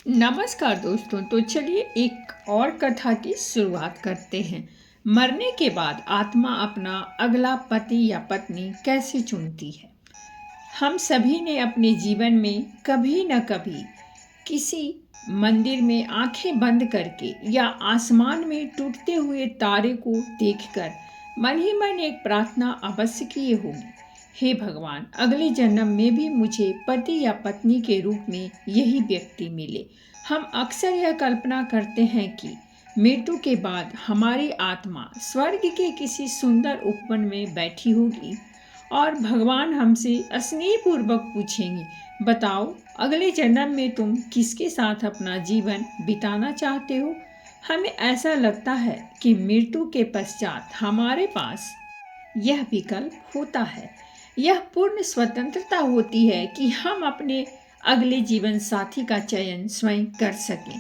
नमस्कार दोस्तों। तो चलिए एक और कथा की शुरुआत करते हैं। मरने के बाद आत्मा अपना अगला पति या पत्नी कैसे चुनती है। हम सभी ने अपने जीवन में कभी न कभी किसी मंदिर में आंखें बंद करके या आसमान में टूटते हुए तारे को देखकर मन ही मन एक प्रार्थना अवश्य किए होगी। हे भगवान, अगले जन्म में भी मुझे पति या पत्नी के रूप में यही व्यक्ति मिले। हम अक्सर यह कल्पना करते हैं कि मृत्यु के बाद हमारी आत्मा स्वर्ग के किसी सुंदर उपवन में बैठी होगी और भगवान हमसे स्नेहपूर्वक पूछेंगे, बताओ अगले जन्म में तुम किसके साथ अपना जीवन बिताना चाहते हो। हमें ऐसा लगता है कि मृत्यु के पश्चात हमारे पास यह विकल्प होता है। यह पूर्ण स्वतंत्रता होती है कि हम अपने अगले जीवन साथी का चयन स्वयं कर सकें।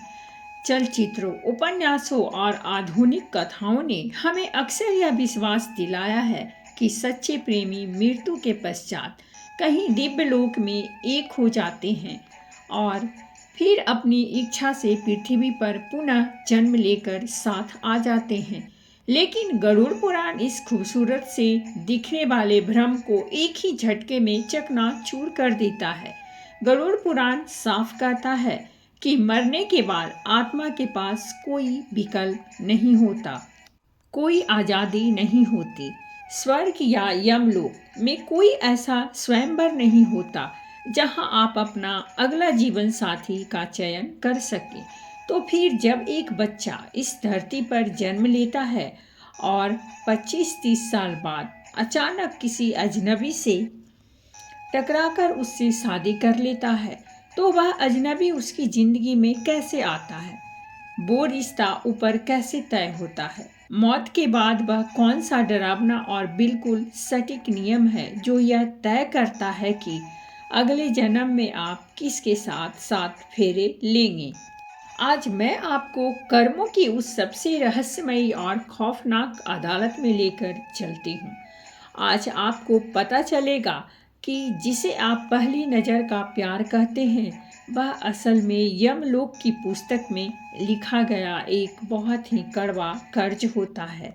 चलचित्रों, उपन्यासों और आधुनिक कथाओं ने हमें अक्सर यह विश्वास दिलाया है कि सच्चे प्रेमी मृत्यु के पश्चात कहीं दिव्य लोक में एक हो जाते हैं और फिर अपनी इच्छा से पृथ्वी पर पुनः जन्म लेकर साथ आ जाते हैं। लेकिन गरुड़ पुराण इस खूबसूरत से दिखने वाले भ्रम को एक ही झटके में चकनाचूर कर देता है। गरुड़ पुराण साफ कहता है कि मरने के बाद आत्मा के पास कोई विकल्प नहीं होता, कोई आज़ादी नहीं होती। स्वर्ग या यमलोक में कोई ऐसा स्वयंवर नहीं होता जहां आप अपना अगला जीवन साथी का चयन कर सकें। तो फिर जब एक बच्चा इस धरती पर जन्म लेता है और 25-30 साल बाद अचानक किसी अजनबी से टकराकर उससे शादी कर लेता है, तो वह अजनबी उसकी जिंदगी में कैसे आता है, वो रिश्ता ऊपर कैसे तय होता है। मौत के बाद वह कौन सा डरावना और बिल्कुल सटीक नियम है जो यह तय करता है कि अगले जन्म में आप किसके साथ साथ फेरे लेंगे। आज मैं आपको कर्मों की उस सबसे रहस्यमयी और खौफनाक अदालत में लेकर चलती हूँ। आज आपको पता चलेगा कि जिसे आप पहली नज़र का प्यार कहते हैं, वह असल में यमलोक की पुस्तक में लिखा गया एक बहुत ही कड़वा कर्ज होता है।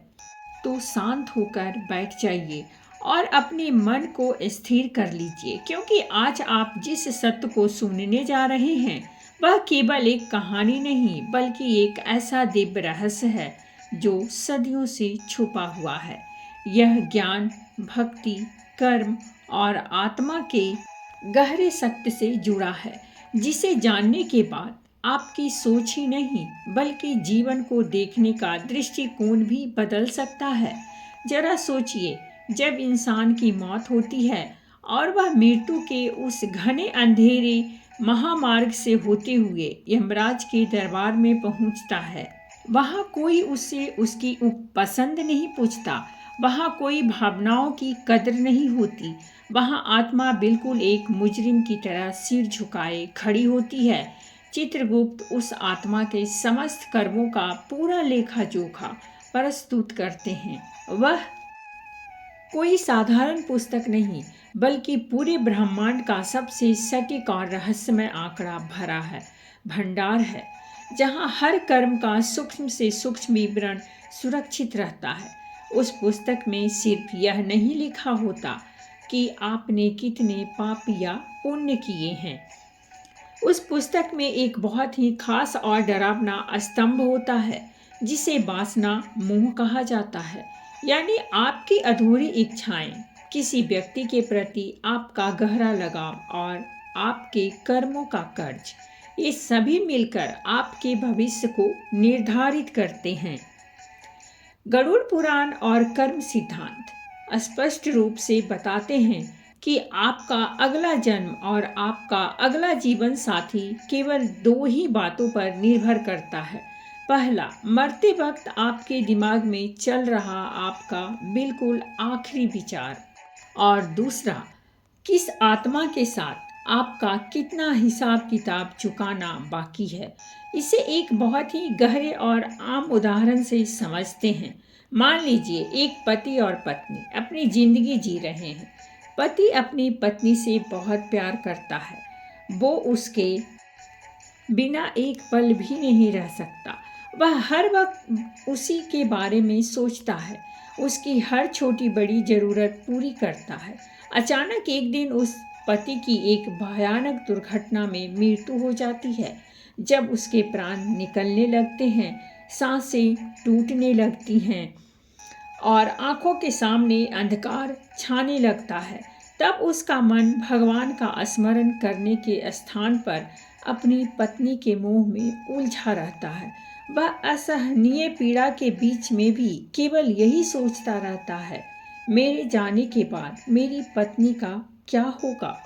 तो शांत होकर बैठ जाइए और अपने मन को स्थिर कर लीजिए, क्योंकि आज आप जिस सत्य को सुनने जा रहे हैं वह केवल एक कहानी नहीं बल्कि एक ऐसा दिव्य रहस्य है जो सदियों से छुपा हुआ है। यह ज्ञान, भक्ति, कर्म और आत्मा के गहरे सत्य से जुड़ा है, जिसे जानने के बाद आपकी सोच ही नहीं बल्कि जीवन को देखने का दृष्टिकोण भी बदल सकता है। जरा सोचिए, जब इंसान की मौत होती है और वह मृत्यु के उस घने अंधेरे महामार्ग से होते हुए यमराज के दरबार में पहुंचता है, वहां कोई उससे उसकी पसंद नहीं पूछता, वहां कोई भावनाओं की कदर नहीं होती। वहां आत्मा बिल्कुल एक मुजरिम की तरह सिर झुकाए खड़ी होती है। चित्रगुप्त उस आत्मा के समस्त कर्मों का पूरा लेखा जोखा प्रस्तुत करते हैं। वह कोई साधारण पुस्तक नहीं बल्कि पूरे ब्रह्मांड का सबसे सटीक और रहस्यमय आंकड़ा भरा है भंडार है, जहां हर कर्म का सूक्ष्म से सूक्ष्म विवरण सुरक्षित रहता है। उस पुस्तक में सिर्फ यह नहीं लिखा होता कि आपने कितने पाप या पुण्य किए हैं। उस पुस्तक में एक बहुत ही खास और डरावना स्तंभ होता है जिसे वासना मोह कहा जाता है, यानी आपकी अधूरी इच्छाएं, किसी व्यक्ति के प्रति आपका गहरा लगाव और आपके कर्मों का कर्ज, ये सभी मिलकर आपके भविष्य को निर्धारित करते हैं। गरुड़ पुराण और कर्म सिद्धांत स्पष्ट रूप से बताते हैं कि आपका अगला जन्म और आपका अगला जीवन साथी केवल दो ही बातों पर निर्भर करता है। पहला, मरते वक्त आपके दिमाग में चल रहा आपका बिल्कुल आखिरी विचार, और दूसरा, किस आत्मा के साथ आपका कितना हिसाब किताब चुकाना बाकी है। इसे एक बहुत ही गहरे और आम उदाहरण से समझते हैं। मान लीजिए एक पति और पत्नी अपनी जिंदगी जी रहे हैं। पति अपनी पत्नी से बहुत प्यार करता है, वो उसके बिना एक पल भी नहीं रह सकता। वह हर वक्त उसी के बारे में सोचता है, उसकी हर छोटी बड़ी ज़रूरत पूरी करता है। अचानक एक दिन उस पति की एक भयानक दुर्घटना में मृत्यु हो जाती है। जब उसके प्राण निकलने लगते हैं, सांसें टूटने लगती हैं और आंखों के सामने अंधकार छाने लगता है, तब उसका मन भगवान का स्मरण करने के स्थान पर अपनी पत्नी के मोह में उलझा रहता है। वह असहनीय पीड़ा के बीच में भी केवल यही सोचता रहता है, मेरे जाने के बाद मेरी पत्नी का क्या होगा।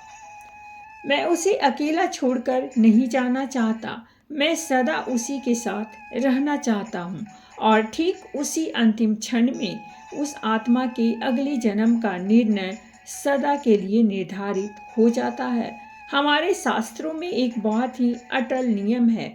मैं उसे अकेला छोड़कर नहीं जाना चाहता। मैं सदा उसी के साथ रहना चाहता हूँ। और ठीक उसी अंतिम क्षण में उस आत्मा के अगले जन्म का निर्णय सदा के लिए निर्धारित हो जाता है। हमारे शास्त्रों में एक बहुत ही अटल नियम है,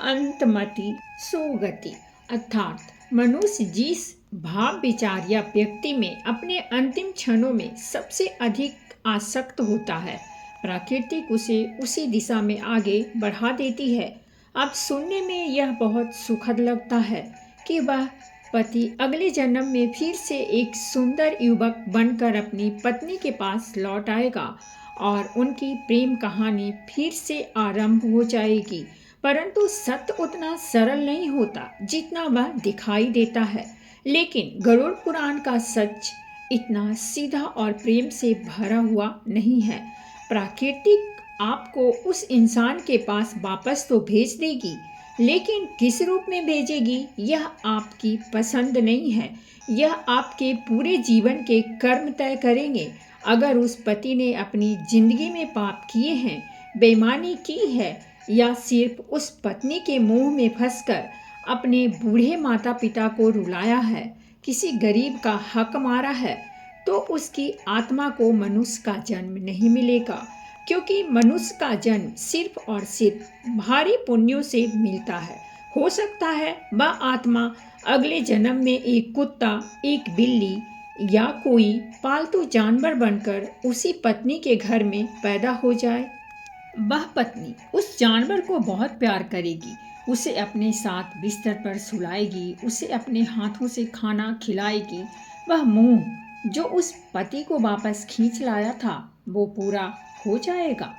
अंतमति सुगति, अर्थात मनुष्य जिस भाव विचार या व्यक्ति में अपने अंतिम क्षणों में सबसे अधिक आसक्त होता है, प्राकृतिक उसे उसी दिशा में आगे बढ़ा देती है। अब सुनने में यह बहुत सुखद लगता है कि वह पति अगले जन्म में फिर से एक सुंदर युवक बनकर अपनी पत्नी के पास लौट आएगा और उनकी प्रेम कहानी फिर से आरंभ हो जाएगी। परंतु सत्य उतना सरल नहीं होता जितना वह दिखाई देता है। लेकिन गरुड़ पुराण का सच इतना सीधा और प्रेम से भरा हुआ नहीं है। प्राकृतिक आपको उस इंसान के पास वापस तो भेज देगी, लेकिन किस रूप में भेजेगी यह आपकी पसंद नहीं है। यह आपके पूरे जीवन के कर्म तय करेंगे। अगर उस पति ने अपनी जिंदगी में पाप किए हैं, बेईमानी की है या सिर्फ उस पत्नी के मोह में फंसकर अपने बूढ़े माता पिता को रुलाया है, किसी गरीब का हक मारा है, तो उसकी आत्मा को मनुष्य का जन्म नहीं मिलेगा, क्योंकि मनुष्य का जन्म सिर्फ और सिर्फ भारी पुण्यों से मिलता है। हो सकता है वह आत्मा अगले जन्म में एक कुत्ता, एक बिल्ली या कोई पालतू जानवर बनकर उसी पत्नी के घर में पैदा हो जाए। वह पत्नी उस जानवर को बहुत प्यार करेगी, उसे अपने साथ बिस्तर पर सुलाएगी, उसे अपने हाथों से खाना खिलाएगी। वह मोह जो उस पति को वापस खींच लाया था वो पूरा हो जाएगा।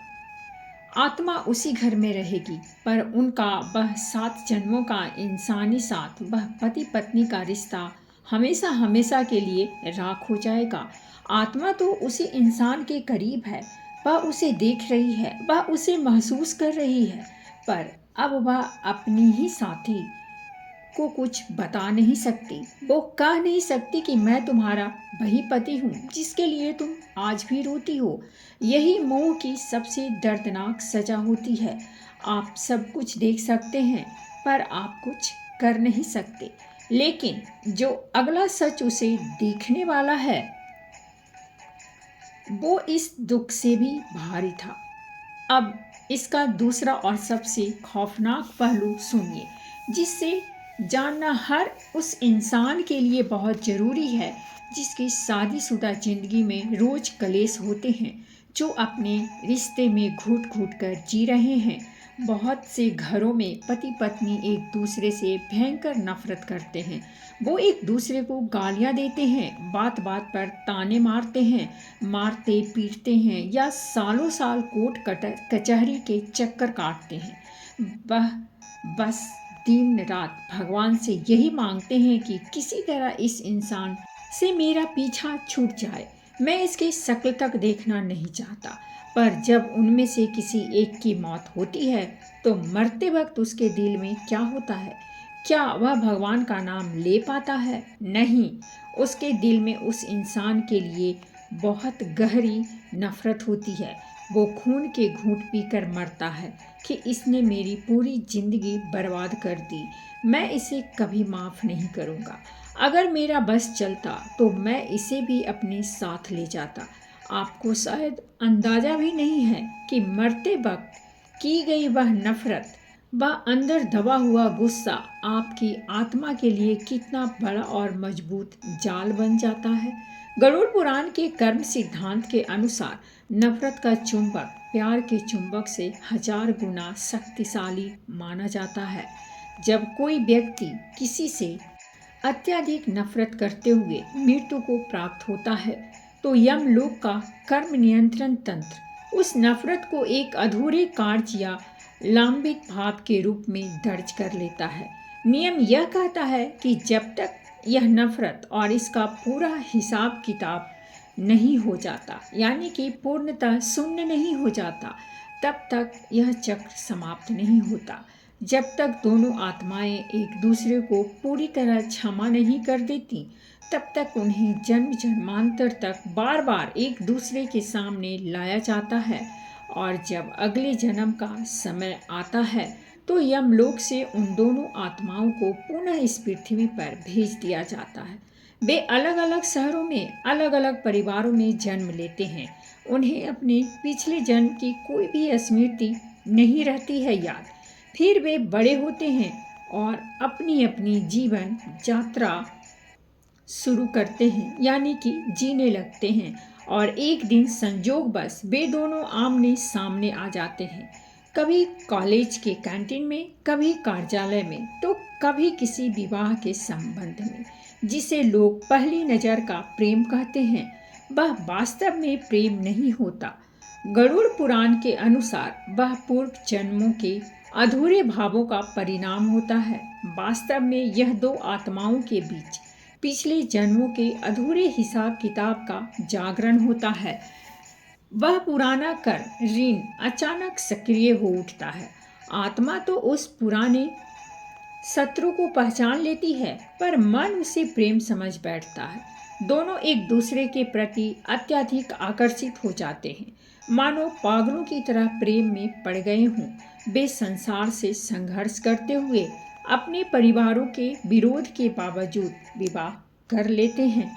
आत्मा उसी घर में रहेगी, पर उनका वह 7 जन्मों का इंसानी साथ, वह पति पत्नी का रिश्ता हमेशा हमेशा के लिए राख हो जाएगा। आत्मा तो उसी इंसान के करीब है, वह उसे देख रही है, वह उसे महसूस कर रही है, पर अब वह अपनी ही साथी को कुछ बता नहीं सकती। वो कह नहीं सकती कि मैं तुम्हारा वही पति हूँ जिसके लिए तुम आज भी रोती हो। यही मोह की सबसे दर्दनाक सजा होती है। आप सब कुछ देख सकते हैं, पर आप कुछ कर नहीं सकते। लेकिन जो अगला सच उसे देखने वाला है, वो इस दुख से भी भारी था। अब इसका दूसरा और सबसे खौफनाक पहलू सुनिए, जिससे जानना हर उस इंसान के लिए बहुत ज़रूरी है जिसकी शादीशुदा ज़िंदगी में रोज़ कलेश होते हैं, जो अपने रिश्ते में घुट घुट कर जी रहे हैं। बहुत से घरों में पति पत्नी एक दूसरे से भयंकर नफरत करते हैं। वो एक दूसरे को गालियाँ देते हैं, बात बात पर ताने मारते हैं, मारते पीटते हैं या सालों साल कोर्ट कचहरी के चक्कर काटते हैं। वह बस दिन रात भगवान से यही मांगते हैं कि किसी तरह इस इंसान से मेरा पीछा छूट जाए। मैं इसकी शक्ल तक देखना नहीं चाहता। पर जब उनमें से किसी एक की मौत होती है तो मरते वक्त उसके दिल में क्या होता है? क्या वह भगवान का नाम ले पाता है? नहीं, उसके दिल में उस इंसान के लिए बहुत गहरी नफरत होती है। वो खून के घूंट पीकर मरता है कि इसने मेरी पूरी जिंदगी बर्बाद कर दी। मैं इसे कभी माफ़ नहीं करूँगा। अगर मेरा बस चलता तो मैं इसे भी अपने साथ ले जाता। आपको शायद अंदाज़ा भी नहीं है कि मरते वक्त की गई वह नफरत, वह अंदर दबा हुआ गुस्सा आपकी आत्मा के लिए कितना बड़ा और मजबूत जाल बन जाता है। गरुड़ पुराण के कर्म सिद्धांत के अनुसार नफरत का चुंबक प्यार के चुंबक से 1000 गुना शक्तिशाली माना जाता है। जब कोई व्यक्ति किसी से अत्यधिक नफरत करते हुए मृत्यु को प्राप्त होता है तो यमलोक का कर्म नियंत्रण तंत्र उस नफरत को एक अधूरे कार्य या लंबित भाव के रूप में दर्ज कर लेता है। नियम यह कहता है कि जब तक यह नफरत और इसका पूरा हिसाब किताब नहीं हो जाता, यानी कि पूर्णतः शून्य नहीं हो जाता, तब तक यह चक्र समाप्त नहीं होता। जब तक दोनों आत्माएं एक दूसरे को पूरी तरह क्षमा नहीं कर देती, तब तक उन्हें जन्म जन्मांतर तक बार बार एक दूसरे के सामने लाया जाता है। और जब अगले जन्म का समय आता है तो यमलोक से उन दोनों आत्माओं को पुनः इस पृथ्वी पर भेज दिया जाता है। वे अलग अलग शहरों में अलग अलग परिवारों में जन्म लेते हैं। उन्हें अपने पिछले जन्म की कोई भी स्मृति नहीं रहती है याद। फिर वे बड़े होते हैं और अपनी अपनी जीवन यात्रा शुरू करते हैं, यानी कि जीने लगते हैं। और एक दिन संजोगवश वे दोनों आमने सामने आ जाते हैं, कभी कॉलेज के कैंटीन में, कभी कार्यालय में, तो कभी किसी विवाह के संबंध में, जिसे लोग पहली नज़र का प्रेम कहते हैं। वह वास्तव में प्रेम नहीं होता। गरुड़ पुराण के अनुसार वह पूर्व जन्मों के अधूरे भावों का परिणाम होता है। वास्तव में यह दो आत्माओं के बीच पिछले जन्मों के अधूरे हिसाब किताब का जागरण होता है। वह पुराना कर ऋण अचानक सक्रिय हो उठता है। आत्मा तो उस पुराने शत्रु को पहचान लेती है, पर मन उसे प्रेम समझ बैठता है। दोनों एक दूसरे के प्रति अत्यधिक आकर्षित हो जाते हैं, मानो पागलों की तरह प्रेम में पड़ गए हों। वे संसार से संघर्ष करते हुए अपने परिवारों के विरोध के बावजूद विवाह कर लेते हैं।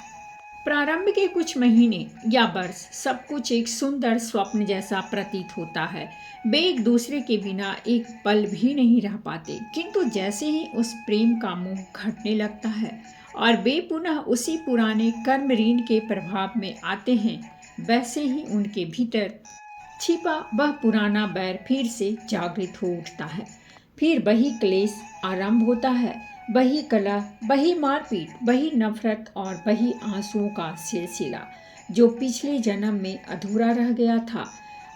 प्रारंभ के कुछ महीने या वर्ष सब कुछ एक सुंदर स्वप्न जैसा प्रतीत होता है। वे एक दूसरे के बिना एक पल भी नहीं रह पाते, किंतु जैसे ही उस प्रेम का मोह घटने लगता है और वे पुनः उसी पुराने कर्म ऋण के प्रभाव में आते हैं, वैसे ही उनके भीतर छिपा वह पुराना बैर फिर से जागृत हो उठता है। फिर वही क्लेश आरंभ होता है, वही कलह, वही मारपीट, वही नफरत और वही आंसुओं का सिलसिला जो पिछले जन्म में अधूरा रह गया था।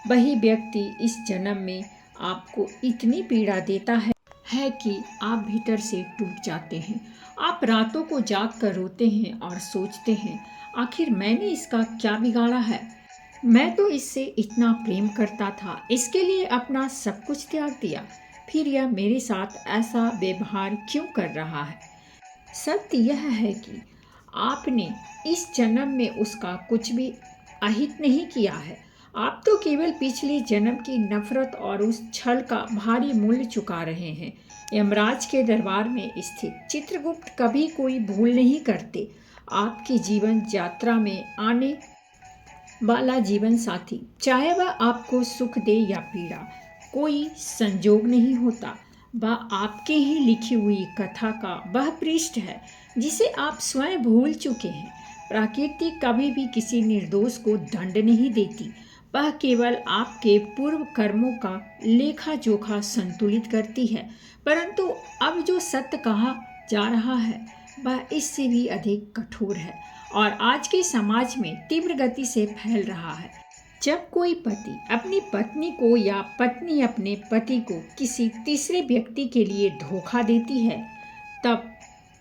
वही व्यक्ति इस जन्म में आपको इतनी पीड़ा देता है कि आप भीतर से टूट जाते हैं। आप रातों को जाग कर रोते हैं और सोचते हैं, आखिर मैंने इसका क्या बिगाड़ा है? मैं तो इससे इतना प्रेम करता था, इसके लिए अपना सब कुछ त्याग दिया, फिर यह मेरे साथ ऐसा व्यवहार क्यों कर रहा है? सत्य यह है कि आपने इस जन्म में उसका कुछ भी अहित नहीं किया है। आप तो केवल पिछले जन्म की नफरत और उस छल का भारी मूल्य चुका रहे हैं। यमराज के दरबार में स्थित चित्रगुप्त कभी कोई भूल नहीं करते। आपकी जीवन यात्रा में आने वाला जीवन साथी, चाहे वह आपको सुख दे या पीड़ा, कोई संजोग नहीं होता। वह आपके ही लिखी हुई कथा का वह पृष्ठ है जिसे आप स्वयं भूल चुके हैं। प्रकृति कभी भी किसी निर्दोष को दंड नहीं देती। वह केवल आपके पूर्व कर्मों का लेखा जोखा संतुलित करती है। परंतु अब जो सत्य कहा जा रहा है वह इससे भी अधिक कठोर है और आज के समाज में तीव्र गति से फैल रहा है। जब कोई पति अपनी पत्नी को या पत्नी अपने पति को किसी तीसरे व्यक्ति के लिए धोखा देती है, तब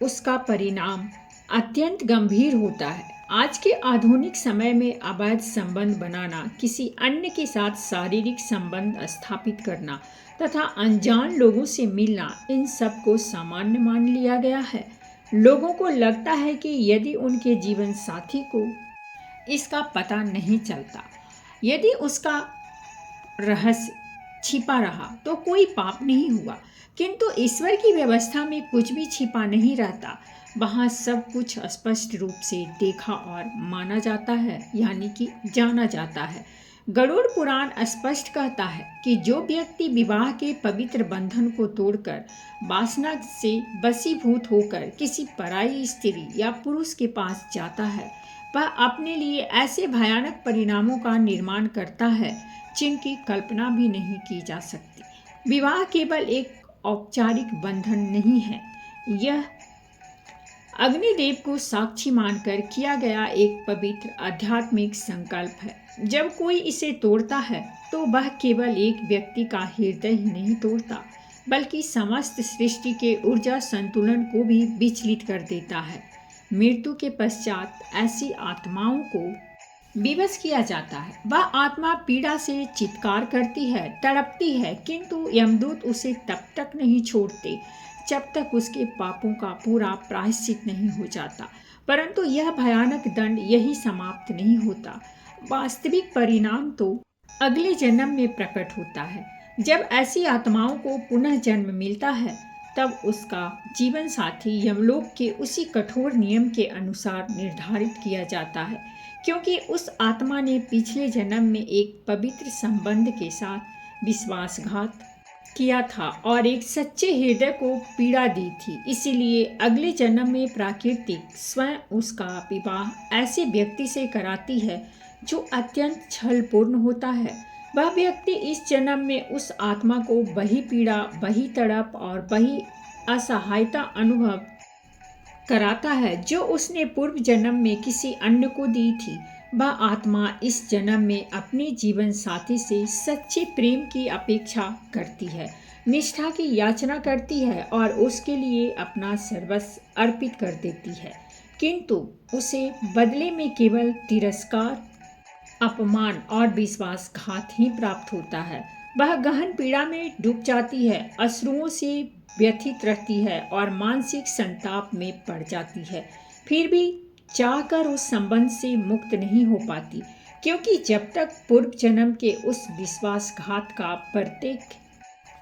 उसका परिणाम अत्यंत गंभीर होता है। आज के आधुनिक समय में अवैध संबंध बनाना, किसी अन्य के साथ शारीरिक संबंध स्थापित करना तथा अनजान लोगों से मिलना, इन सब को सामान्य मान लिया गया है। लोगों को लगता है कि यदि उनके जीवन साथी को इसका पता नहीं चलता, यदि उसका रहस्य छिपा रहा तो कोई पाप नहीं हुआ। किंतु ईश्वर की व्यवस्था में कुछ भी छिपा नहीं रहता। वहाँ सब कुछ स्पष्ट रूप से देखा और माना जाता है, यानी कि जाना जाता है। गरुड़ पुराण स्पष्ट कहता है कि जो व्यक्ति विवाह के पवित्र बंधन को तोड़कर वासना से वशीभूत होकर किसी पराई स्त्री या पुरुष के पास जाता है, वह अपने लिए ऐसे भयानक परिणामों का निर्माण करता है जिनकी कल्पना भी नहीं की जा सकती। विवाह केवल एक औपचारिक बंधन नहीं है, यह अग्निदेव को साक्षी मानकर किया गया एक पवित्र आध्यात्मिक संकल्प है। जब कोई इसे तोड़ता है तो वह केवल एक व्यक्ति का हृदय ही नहीं तोड़ता, बल्कि समस्त सृष्टि के ऊर्जा संतुलन को भी विचलित कर देता है। मृत्यु के पश्चात ऐसी आत्माओं को विवश किया जाता है। वह आत्मा पीड़ा से चित्कार करती है, तड़पती है, किंतु यमदूत उसे तब तक नहीं छोड़ते जब तक उसके पापों का पूरा प्रायश्चित नहीं हो जाता। परंतु यह भयानक दंड यही समाप्त नहीं होता। वास्तविक परिणाम तो अगले जन्म में प्रकट होता है। जब ऐसी आत्माओं को पुनः जन्म मिलता है, तब उसका जीवन साथी यमलोक के उसी कठोर नियम के अनुसार निर्धारित किया जाता है, क्योंकि उस आत्मा ने पिछले जन्म में एक पवित्र संबंध के साथ विश्वासघात किया था और एक सच्चे हृदय को पीड़ा दी थी। इसीलिए अगले जन्म में प्रकृति स्वयं उसका विवाह ऐसे व्यक्ति से कराती है जो अत्यंत छलपूर्ण होता है। वह व्यक्ति इस जन्म में उस आत्मा को वही पीड़ा, वही तड़प और वही असहायता अनुभव कराता है जो उसने पूर्व जन्म में किसी अन्य को दी थी। वह आत्मा इस जन्म में अपने जीवन साथी से सच्चे प्रेम की अपेक्षा करती है, निष्ठा की याचना करती है और उसके लिए अपना सर्वस्व अर्पित कर देती है, किंतु उसे बदले में केवल तिरस्कार, अपमान और विश्वासघात ही प्राप्त होता है। वह गहन पीड़ा में डूब जाती है, अश्रुओं से व्यथित रहती है और मानसिक संताप में पड़ जाती है। फिर भी चाहकर उस संबंध से मुक्त नहीं हो पाती, क्योंकि जब तक पूर्व जन्म के उस विश्वासघात का प्रत्येक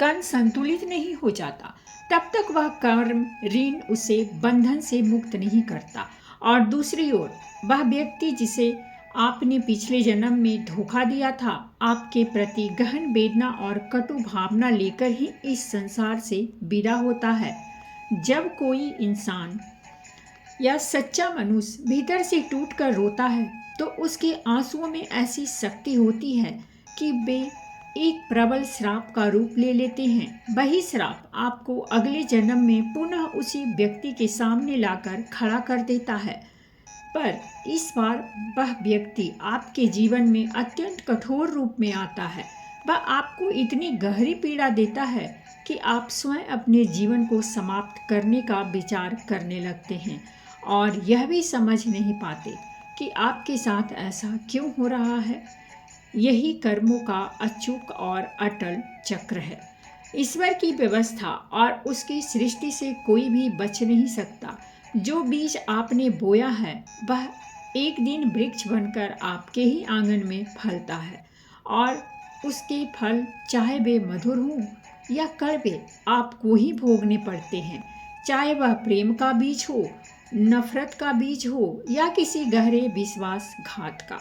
कण संतुलित नहीं हो जाता, तब तक वह कर्म ऋण उसे बंधन से मुक्त नहीं करता। और दूसरी ओर वह व्यक्ति जिसे आपने पिछले जन्म में धोखा दिया था, आपके प्रति गहन वेदना और कटु भावना लेकर ही इस संसार से विदा होता है। जब कोई इंसान या सच्चा मनुष्य भीतर से टूटकर रोता है, तो उसके आंसुओं में ऐसी शक्ति होती है कि वे एक प्रबल श्राप का रूप ले लेते हैं। वही श्राप आपको अगले जन्म में पुनः उसी व्यक्ति के सामने लाकर खड़ा कर देता है। पर इस बार वह व्यक्ति आपके जीवन में अत्यंत कठोर रूप में आता है। वह आपको इतनी गहरी पीड़ा देता है कि आप स्वयं अपने जीवन को समाप्त करने का विचार करने लगते हैं और यह भी समझ नहीं पाते कि आपके साथ ऐसा क्यों हो रहा है। यही कर्मों का अचूक और अटल चक्र है। ईश्वर की व्यवस्था और उसकी सृष्टि से कोई भी बच नहीं सकता। जो बीज आपने बोया है वह एक दिन वृक्ष बनकर आपके ही आंगन में फलता है और उसके फल चाहे वे मधुर हों या कड़वे आपको ही भोगने पड़ते हैं। चाहे वह प्रेम का बीज हो, नफरत का बीज हो या किसी गहरे विश्वासघात का।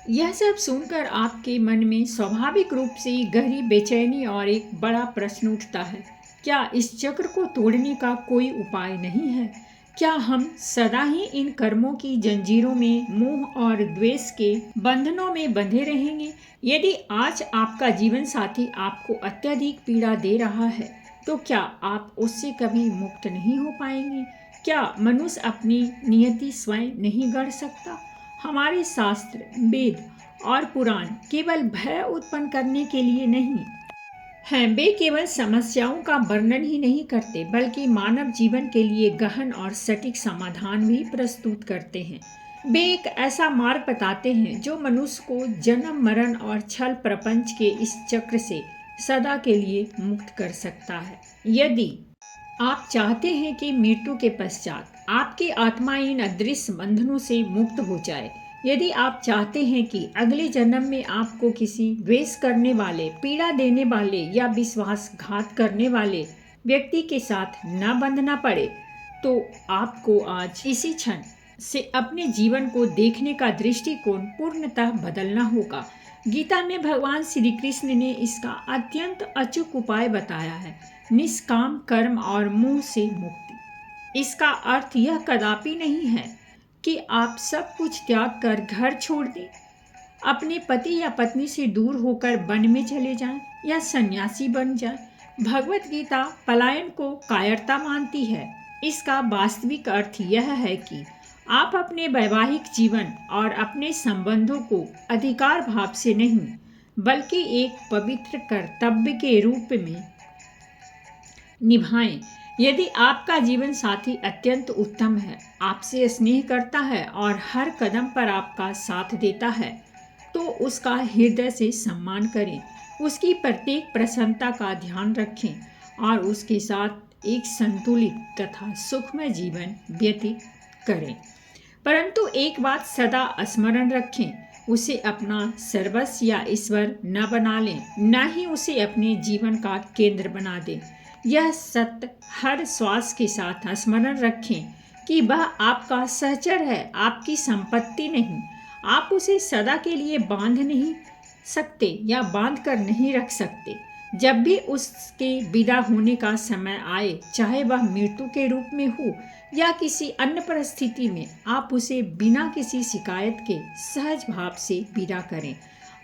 यह सब सुनकर आपके मन में स्वाभाविक रूप से गहरी बेचैनी और एक बड़ा प्रश्न उठता है, क्या इस चक्र को तोड़ने का कोई उपाय नहीं है? क्या हम सदा ही इन कर्मों की जंजीरों में, मोह और द्वेष के बंधनों में बंधे रहेंगे? यदि आज आपका जीवन साथी आपको अत्यधिक पीड़ा दे रहा है, तो क्या आप उससे कभी मुक्त नहीं हो पाएंगे? क्या मनुष्य अपनी नियति स्वयं नहीं गढ़ सकता? हमारे शास्त्र, वेद और पुराण केवल भय उत्पन्न करने के लिए नहीं हैं, वे केवल समस्याओं का वर्णन ही नहीं करते, बल्कि मानव जीवन के लिए गहन और सटीक समाधान भी प्रस्तुत करते हैं। वे एक ऐसा मार्ग बताते हैं जो मनुष्य को जन्म, मरण और छल प्रपंच के इस चक्र से सदा के लिए मुक्त कर सकता है। यदि आप चाहते हैं कि मृत्यु के पश्चात आपकी आत्मा इन अदृश्य बंधनों से मुक्त हो जाए, यदि आप चाहते हैं कि अगले जन्म में आपको किसी द्वेष करने वाले, पीड़ा देने वाले या विश्वासघात करने वाले व्यक्ति के साथ न बंधना पड़े, तो आपको आज इसी क्षण से अपने जीवन को देखने का दृष्टिकोण पूर्णतः बदलना होगा। गीता में भगवान श्री कृष्ण ने इसका अत्यंत अचूक उपाय बताया है, निष्काम कर्म और मोह से मुक्ति। इसका अर्थ यह कदापि नहीं है कि आप सब कुछ त्याग कर घर छोड़ दें अपने पति या पत्नी से दूर होकर वन में चले जाएं या सन्यासी बन जाएं। भगवत गीता पलायन को कायरता मानती है। इसका वास्तविक अर्थ यह है कि आप अपने वैवाहिक जीवन और अपने संबंधों को अधिकार भाव से नहीं, बल्कि एक पवित्र कर्तव्य के रूप में निभाएं। यदि आपका जीवन साथी अत्यंत उत्तम है, आपसे स्नेह करता है और हर कदम पर आपका साथ देता है, तो उसका हृदय से सम्मान करें, उसकी प्रत्येक प्रसन्नता का ध्यान रखें और उसके साथ एक संतुलित तथा सुखमय जीवन व्यतीत करें। परंतु एक बात सदा स्मरण रखें, उसे अपना सर्वस्व या ईश्वर न बना लें, न ही उसे अपने जीवन का केंद्र बना दें। यह सत्य हर श्वास के साथ स्मरण रखें कि वह आपका सहचर है, आपकी संपत्ति नहीं। आप उसे सदा के लिए बांध नहीं सकते या बांध कर नहीं रख सकते। जब भी उसके विदा होने का समय आए, चाहे वह मृत्यु के रूप में हो या किसी अन्य परिस्थिति में, आप उसे बिना किसी शिकायत के सहज भाव से विदा करें।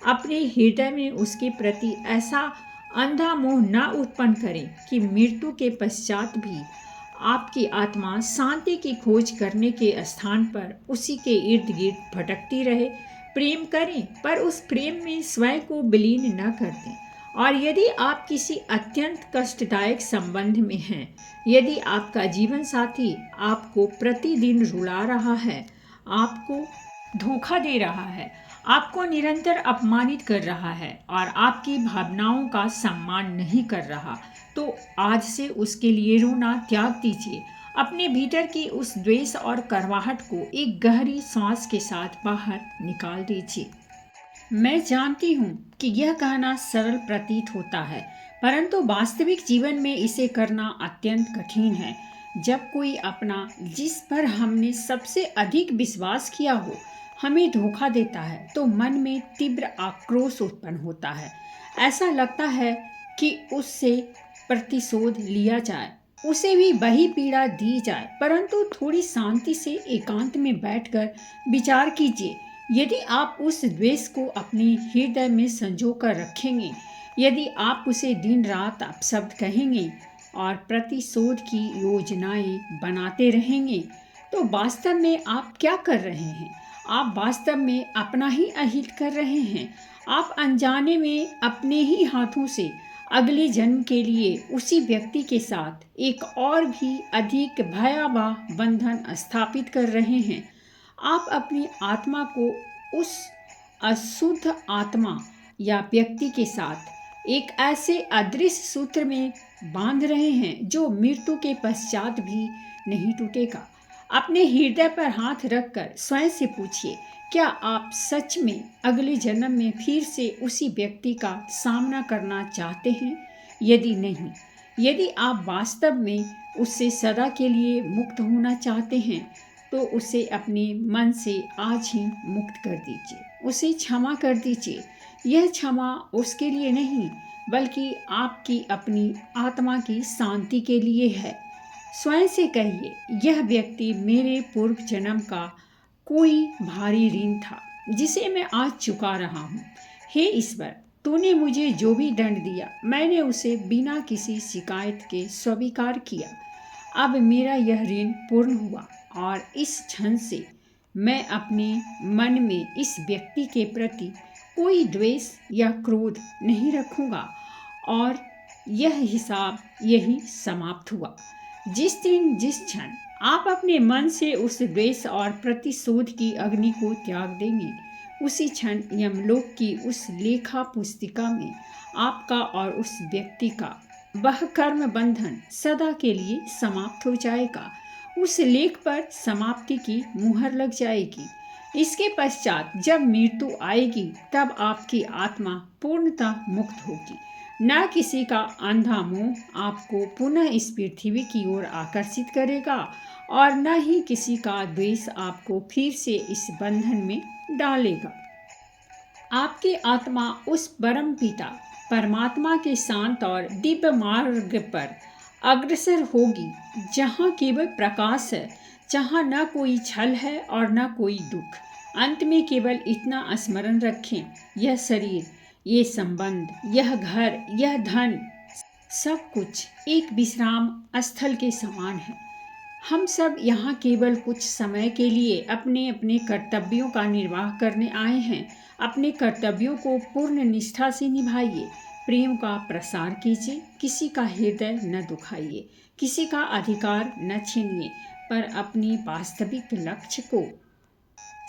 अपने हृदय में उसके प्रति ऐसा अंधा मोह न उत्पन्न करें कि मृत्यु के पश्चात भी आपकी आत्मा शांति की खोज करने के स्थान पर उसी के इर्द गिर्द भटकती रहे। प्रेम करें, पर उस प्रेम में स्वयं को विलीन न कर दें। और यदि आप किसी अत्यंत कष्टदायक संबंध में हैं, यदि आपका जीवन साथी आपको प्रतिदिन रुला रहा है, आपको धोखा दे रहा है, आपको निरंतर अपमानित कर रहा है और आपकी भावनाओं का सम्मान नहीं कर रहा, तो आज से उसके लिए रोना त्याग दीजिए। अपने भीतर की उस द्वेष और कड़वाहट को एक गहरी सांस के साथ बाहर निकाल दीजिए। मैं जानती हूँ कि यह कहना सरल प्रतीत होता है, परंतु वास्तविक जीवन में इसे करना अत्यंत कठिन है। जब कोई अपना, जिस पर हमने सबसे अधिक विश्वास किया हो, हमें धोखा देता है, तो मन में तीव्र आक्रोश उत्पन्न होता है। ऐसा लगता है कि उससे प्रतिशोध लिया जाए, उसे भी वही पीड़ा दी जाए। परंतु थोड़ी शांति से एकांत में बैठकर विचार कीजिए। यदि आप उस द्वेष को अपने हृदय में संजो कर रखेंगे, यदि आप उसे दिन रात अपशब्द कहेंगे और प्रतिशोध की योजनाएं बनाते रहेंगे, तो वास्तव में आप क्या कर रहे हैं? आप वास्तव में अपना ही अहित कर रहे हैं। आप अनजाने में अपने ही हाथों से अगले जन्म के लिए उसी व्यक्ति के साथ एक और भी अधिक भयावह बंधन स्थापित कर रहे हैं। आप अपनी आत्मा को उस अशुद्ध आत्मा या व्यक्ति के साथ एक ऐसे अदृश्य सूत्र में बांध रहे हैं जो मृत्यु के पश्चात भी नहीं टूटेगा। अपने हृदय पर हाथ रखकर स्वयं से पूछिए, क्या आप सच में अगले जन्म में फिर से उसी व्यक्ति का सामना करना चाहते हैं? यदि नहीं, यदि आप वास्तव में उससे सदा के लिए मुक्त होना चाहते हैं, तो उसे अपने मन से आज ही मुक्त कर दीजिए, उसे क्षमा कर दीजिए। यह क्षमा उसके लिए नहीं, बल्कि आपकी अपनी आत्मा की शांति के लिए है। स्वयं से कहिए, यह व्यक्ति मेरे पूर्व जन्म का कोई भारी ऋण था जिसे मैं आज चुका रहा हूँ। हे ईश्वर, तूने मुझे जो भी दंड दिया, मैंने उसे बिना किसी शिकायत के स्वीकार किया। अब मेरा यह ऋण पूर्ण हुआ और इस क्षण से मैं अपने मन में इस व्यक्ति के प्रति कोई द्वेष या क्रोध नहीं रखूँगा और यह हिसाब यही समाप्त हुआ। जिस दिन, जिस क्षण आप अपने मन से उस द्वेष और प्रतिशोध की अग्नि को त्याग देंगे, उसी क्षण यमलोक की उस लेखा पुस्तिका में आपका और उस व्यक्ति का वह कर्म बंधन सदा के लिए समाप्त हो जाएगा। उस लेख पर समाप्ति की मुहर लग जाएगी। इसके पश्चात जब मृत्यु आएगी, तब आपकी आत्मा पूर्णतः मुक्त होगी। न किसी का अंधा मोह आपको पुनः इस पृथ्वी की ओर आकर्षित करेगा और न ही किसी का द्वेष आपको फिर से इस बंधन में डालेगा। आपकी आत्मा उस परम पिता परमात्मा के शांत और दिव्य मार्ग पर अग्रसर होगी, जहाँ केवल प्रकाश है, जहाँ न कोई छल है और न कोई दुख। अंत में केवल इतना स्मरण रखें, यह शरीर, ये संबंध, यह घर, यह धन, सब कुछ एक विश्राम स्थल के समान है। हम सब यहाँ केवल कुछ समय के लिए अपने अपने कर्तव्यों का निर्वाह करने आए हैं। अपने कर्तव्यों को पूर्ण निष्ठा से निभाइए, प्रेम का प्रसार कीजिए, किसी का हृदय न दुखाइए, किसी का अधिकार न छीनिए, पर अपनी वास्तविक लक्ष्य को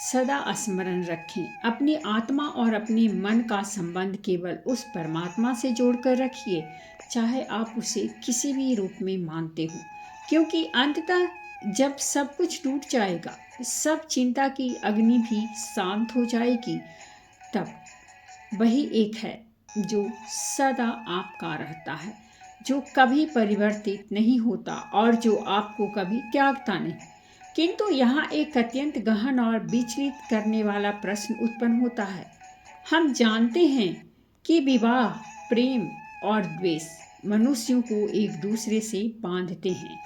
सदा स्मरण रखें। अपनी आत्मा और अपने मन का संबंध केवल उस परमात्मा से जोड़कर रखिए, चाहे आप उसे किसी भी रूप में मानते हो, क्योंकि अंततः जब सब कुछ टूट जाएगा, सब चिंता की अग्नि भी शांत हो जाएगी, तब वही एक है जो सदा आपका रहता है, जो कभी परिवर्तित नहीं होता और जो आपको कभी त्यागता नहीं। किंतु यहाँ एक अत्यंत गहन और विचलित करने वाला प्रश्न उत्पन्न होता है। हम जानते हैं कि विवाह, प्रेम और द्वेष मनुष्यों को एक दूसरे से बांधते हैं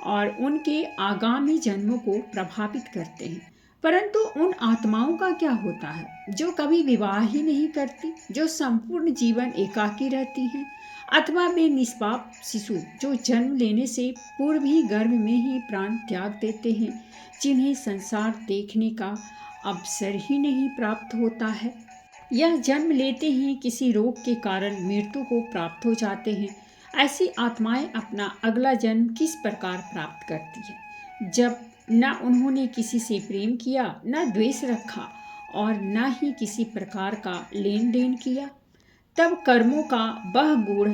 और उनके आगामी जन्मों को प्रभावित करते हैं, परंतु उन आत्माओं का क्या होता है जो कभी विवाह ही नहीं करती, जो संपूर्ण जीवन एकाकी रहती हैं, अथवा वे निष्पाप शिशु जो जन्म लेने से पूर्व ही गर्भ में ही प्राण त्याग देते हैं, जिन्हें संसार देखने का अवसर ही नहीं प्राप्त होता है, यह जन्म लेते ही किसी रोग के कारण मृत्यु को प्राप्त हो जाते हैं। ऐसी आत्माएं अपना अगला जन्म किस प्रकार प्राप्त करती है, जब न उन्होंने किसी से प्रेम किया, न द्वेष रखा और न ही किसी प्रकार का लेन देन किया। तब कर्मों का वह गूढ़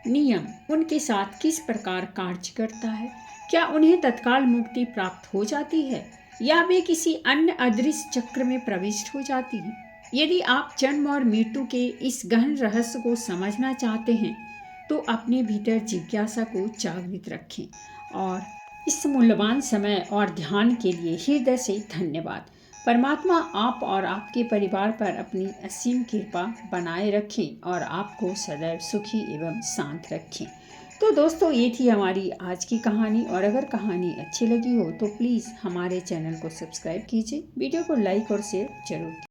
नियम उनके साथ किस प्रकार कार्य करता है? क्या उन्हें तत्काल मुक्ति प्राप्त हो जाती है या वे किसी अन्य अदृश्य चक्र में प्रविष्ट हो जाती हैं? यदि आप जन्म और मृत्यु के इस गहन रहस्य को समझना चाहते हैं तो अपने भीतर जिज्ञासा को जागृत रखें। और इस मूल्यवान समय और ध्यान के लिए हृदय से धन्यवाद। परमात्मा आप और आपके परिवार पर अपनी असीम कृपा बनाए रखें और आपको सदैव सुखी एवं शांत रखें। तो दोस्तों, ये थी हमारी आज की कहानी, और अगर कहानी अच्छी लगी हो तो प्लीज़ हमारे चैनल को सब्सक्राइब कीजिए, वीडियो को लाइक और शेयर जरूर कीजिए।